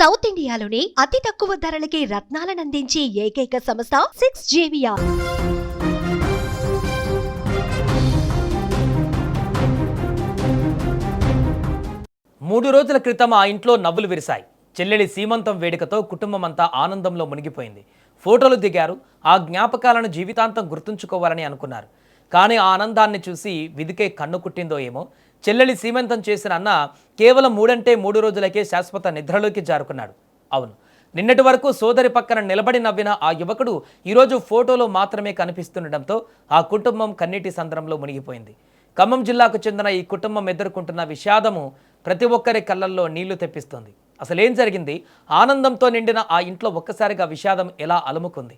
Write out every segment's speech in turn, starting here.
South ఇండియాలోని అతి తక్కువ ధరలకి రత్నాలనందించే ఏకైక సంస్థ 6JVR. 3 రోజుల క్రితం ఆ ఇంట్లో నవ్వులు విరిశాయి. చెల్లెలి సీమంతం వేడుకతో కుటుంబం అంతా ఆనందంలో మునిగిపోయింది. ఫోటోలు దిగారు. ఆ జ్ఞాపకాలను జీవితాంతం గుర్తుంచుకోవాలని అనుకున్నారు. కానీ ఆ ఆనందాన్ని చూసి విధికే కన్ను కుట్టిందో ఏమో. చెల్లెలి సీమంతం చేసిన అన్న కేవలం 3 రోజులకే శాశ్వత నిద్రలోకి జారుకున్నాడు. అవును, నిన్నటి వరకు సోదరి పక్కన నిలబడి నవ్విన ఆ యువకుడు ఈరోజు ఫోటోలో మాత్రమే కనిపిస్తుండటంతో ఆ కుటుంబం కన్నీటి సంద్రంలో మునిగిపోయింది. ఖమ్మం జిల్లాకు చెందిన ఈ కుటుంబం ఎదుర్కొంటున్న విషాదము ప్రతి ఒక్కరి కళ్ళల్లో నీళ్లు తెప్పిస్తుంది. అసలేం జరిగింది? ఆనందంతో నిండిన ఆ ఇంట్లో ఒక్కసారిగా విషాదం ఎలా అలుముకుంది?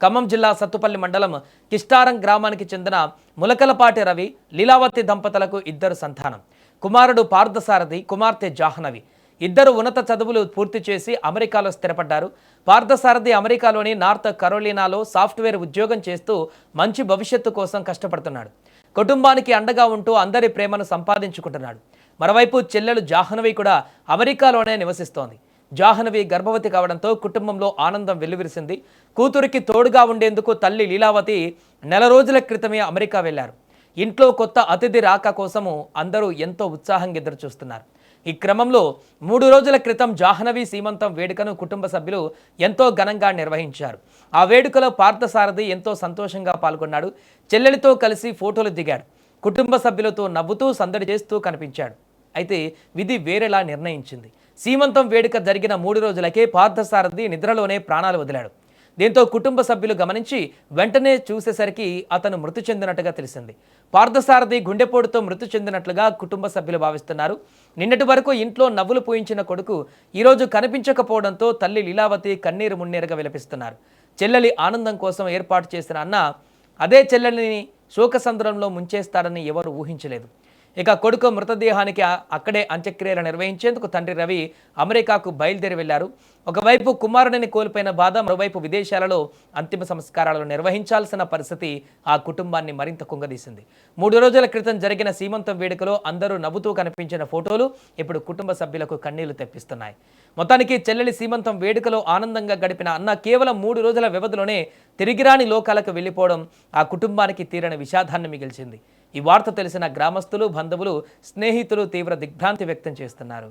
ఖమ్మం జిల్లా సత్తుపల్లి మండలం కిష్టారం గ్రామానికి చెందిన ములకలపాటి రవి, లీలావతి దంపతులకు 2 సంతానం. కుమారుడు పార్థసారథి, కుమార్తె జాహ్నవి. ఇద్దరు ఉన్నత చదువులు పూర్తి చేసి అమెరికాలో స్థిరపడ్డారు. పార్థసారథి అమెరికాలోని నార్త్ కరోలినాలో సాఫ్ట్వేర్ ఉద్యోగం చేస్తూ మంచి భవిష్యత్తు కోసం కష్టపడుతున్నాడు. కుటుంబానికి అండగా ఉంటూ అందరి ప్రేమను సంపాదించుకుంటున్నాడు. మరోవైపు చెల్లెలు జాహ్నవి కూడా అమెరికాలోనే నివసిస్తోంది. జాహ్నవి గర్భవతి కావడంతో కుటుంబంలో ఆనందం వెల్లువిరిసింది. కూతురికి తోడుగా ఉండేందుకు తల్లి లీలావతి నెల రోజుల క్రితమే అమెరికా వెళ్లారు. ఇంట్లో కొత్త అతిథి రాక కోసము అందరూ ఎంతో ఉత్సాహంగా ఎదురుచూస్తున్నారు. ఈ క్రమంలో 3 రోజుల క్రితం జాహ్నవి సీమంతం వేడుకను కుటుంబ సభ్యులు ఎంతో ఘనంగా నిర్వహించారు. ఆ వేడుకలో పార్థసారథి ఎంతో సంతోషంగా పాల్గొన్నాడు. చెల్లెలితో కలిసి ఫోటోలు దిగాడు. కుటుంబ సభ్యులతో నవ్వుతూ సందడి చేస్తూ కనిపించాడు. అయితే విధి వేరేలా నిర్ణయించింది. సీమంతం వేడుక జరిగిన 3 రోజులకే పార్థసారథి నిద్రలోనే ప్రాణాలు వదిలాడు. దీంతో కుటుంబ సభ్యులు గమనించి వెంటనే చూసేసరికి అతను మృతి చెందినట్టుగా తెలిసింది. పార్థసారథి గుండెపోటుతో మృతి చెందినట్లుగా కుటుంబ సభ్యులు భావిస్తున్నారు. నిన్నటి వరకు ఇంట్లో నవ్వులు పూయించిన కొడుకు ఈరోజు కనిపించకపోవడంతో తల్లి లీలావతి కన్నీరు మున్నీరుగా విలపిస్తున్నారు. చెల్లెలి ఆనందం కోసం ఏర్పాటు చేసిన అన్న అదే చెల్లెలిని శోకసంద్రంలో ముంచేస్తాడని ఎవరు ఊహించలేదు. ఇక కొడుకు మృతదేహానికి అక్కడే అంత్యక్రియలు నిర్వహించేందుకు తండ్రి రవి అమెరికాకు బయలుదేరి వెళ్లారు. ఒకవైపు కుమారుడిని కోల్పోయిన బాధ, మరోవైపు విదేశాలలో అంతిమ సంస్కారాలు నిర్వహించాల్సిన పరిస్థితి ఆ కుటుంబాన్ని మరింత కుంగదీసింది. 3 రోజుల క్రితం జరిగిన సీమంతం వేడుకలో అందరూ నవ్వుతూ కనిపించిన ఫోటోలు ఇప్పుడు కుటుంబ సభ్యులకు కన్నీళ్లు తెప్పిస్తున్నాయి. మొత్తానికి చెల్లెలి సీమంతం వేడుకలో ఆనందంగా గడిపిన అన్న కేవలం 3 రోజుల వ్యవధిలోనే తిరిగిరాని లోకాలకు వెళ్లిపోవడం ఆ కుటుంబానికి తీరని విషాదాన్ని మిగిల్చింది. ఈ వార్త తెలిసిన గ్రామస్తులు, బంధువులు, స్నేహితులు తీవ్ర దిగ్భ్రాంతి వ్యక్తం చేస్తున్నారు.